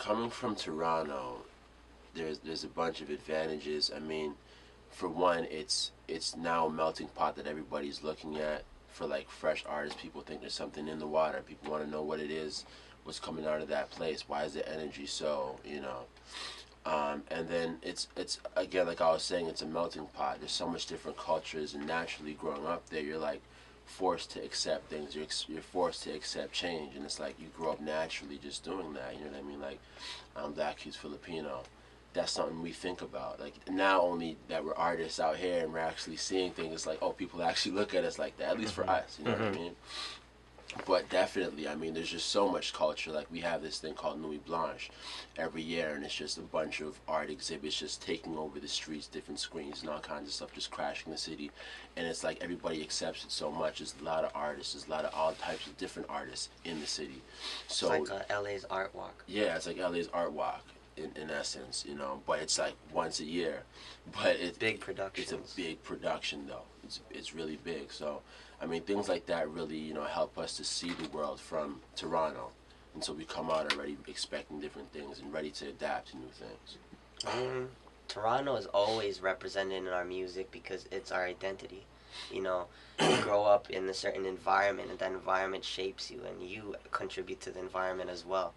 coming from Toronto, there's a bunch of advantages. I mean, for one, it's now a melting pot that everybody's looking at for like fresh artists. People think there's something in the water. People want to know what it is, what's coming out of that place. Why is the energy so, you know? And then it's again, like I was saying, it's a melting pot. There's so much different cultures, and naturally growing up there, you're like forced to accept things. You're forced to accept change, and it's like you grow up naturally just doing that. You know what I mean? Like I'm black, he's Filipino. That's something we think about. Like now, only that we're artists out here and we're actually seeing things. It's like, oh, people actually look at us like that. At least for us, you know what I mean? But definitely, I mean, there's just so much culture. Like we have this thing called Nuit Blanche every year, and it's just a bunch of art exhibits just taking over the streets, different screens and all kinds of stuff, just crashing the city. And it's like everybody accepts it so much. There's a lot of artists, there's a lot of all types of different artists in the city. So it's like LA's art walk. yeah, it's like LA's art walk. In essence, you know, but it's like once a year. But it's big production. It's a big production, though. It's really big. So, I mean, things like that really, you know, help us to see the world from Toronto, and so we come out already expecting different things and ready to adapt to new things. Toronto is always represented in our music because it's our identity. You know, you grow up in a certain environment, and that environment shapes you, and you contribute to the environment as well.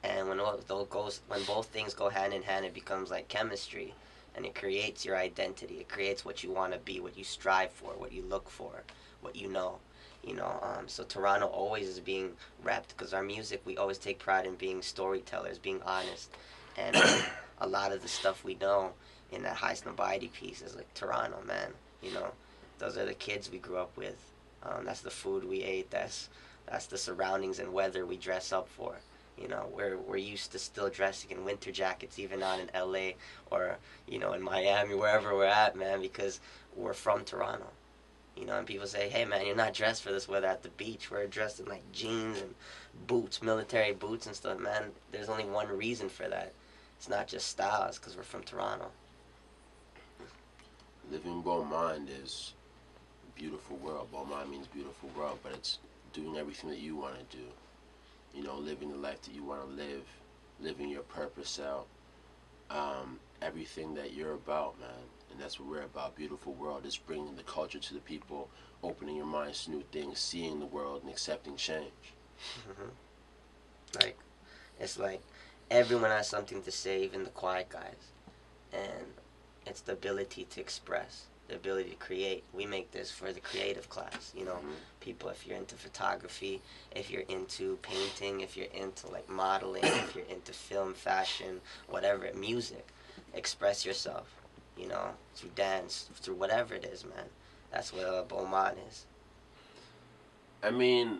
And when both things go hand in hand, it becomes like chemistry, and it creates your identity. It creates what you want to be, what you strive for, what you look for, what you know. So Toronto always is being repped because our music, we always take pride in being storytellers, being honest, and a lot of the stuff we know in that High Snobiety piece is like Toronto, man. You know, those are the kids we grew up with. That's the food we ate. That's the surroundings and weather we dress up for. You know, we're used to still dressing in winter jackets, even out in LA or, you know, in Miami, wherever we're at, man, because we're from Toronto. You know, and people say, hey, man, you're not dressed for this weather at the beach. We're dressed in, like, jeans and boots, military boots and stuff, man. There's only one reason for that. It's not just styles, because we're from Toronto. Living Beaumont is a beautiful world. Beaumont means beautiful world, but it's doing everything that you want to do. You know, living the life that you want to live, living your purpose out, everything that you're about, man. And that's what we're about. Beautiful world is bringing the culture to the people, opening your minds to new things, seeing the world and accepting change. Like, it's like everyone has something to say, even the quiet guys. And it's the ability to express, the ability to create. We make this for the creative class, you know. People, if you're into photography, if you're into painting, if you're into like modeling, if you're into film, fashion, whatever, music, express yourself, you know, through dance, through whatever it is, man. That's what Beaumont is. I mean,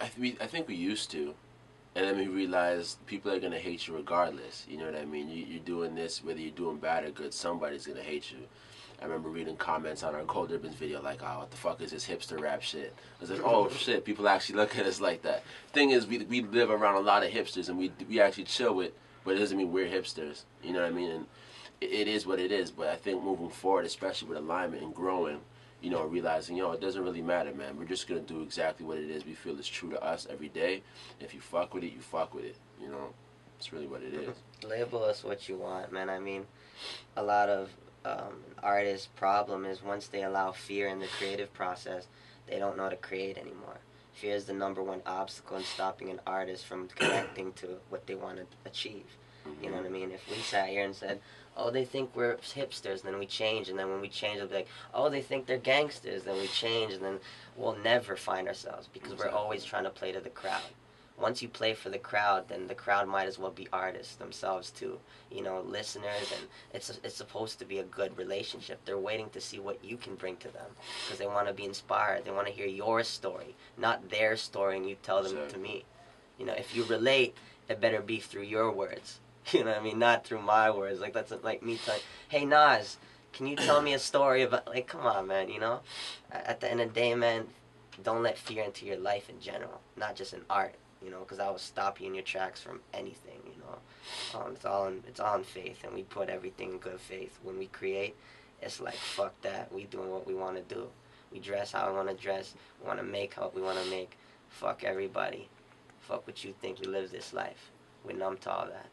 I think we used to, and then we realized people are gonna hate you regardless. You know what I mean? You're doing this, whether you're doing bad or good, somebody's gonna hate you. I remember reading comments on our Cold Ribbons video like, oh, what the fuck is this hipster rap shit? I was like, oh shit, people actually look at us like that. Thing is, we live around a lot of hipsters, and we actually chill with, but it doesn't mean we're hipsters. You know what I mean? And it is what it is, but I think moving forward, especially with alignment and growing, you know, realizing, it doesn't really matter, man. We're just going to do exactly what it is we feel is true to us every day. If you fuck with it, you fuck with it, you know? It's really what it is. Label us what you want, man. I mean, a lot of artists' problem is once they allow fear in the creative process, they don't know how to create anymore. Fear is the number one obstacle in stopping an artist from connecting to what they want to achieve. You know what I mean? If we sat here and said, oh, they think we're hipsters, then we change, and then when we change, they'll be like, oh, they think they're gangsters, then we change, and then we'll never find ourselves because we're always trying to play to the crowd. Once you play for the crowd, then the crowd might as well be artists themselves too, you know, listeners, and it's supposed to be a good relationship. They're waiting to see what you can bring to them because they want to be inspired. They want to hear your story, not their story, and you tell them to me. You know, if you relate, it better be through your words. You know what I mean? Not through my words. Like, that's like me telling, hey, Nas, can you tell me a story about, like, come on, man, you know? At the end of the day, man, don't let fear into your life in general, not just in art, you know, because that will stop you in your tracks from anything, you know? It's all in faith, and we put everything in good faith. When we create, it's like, fuck that. We doing what we want to do. We dress how we want to dress. We want to make how we want to make. Fuck everybody. Fuck what you think. We live this life. We're numb to all that.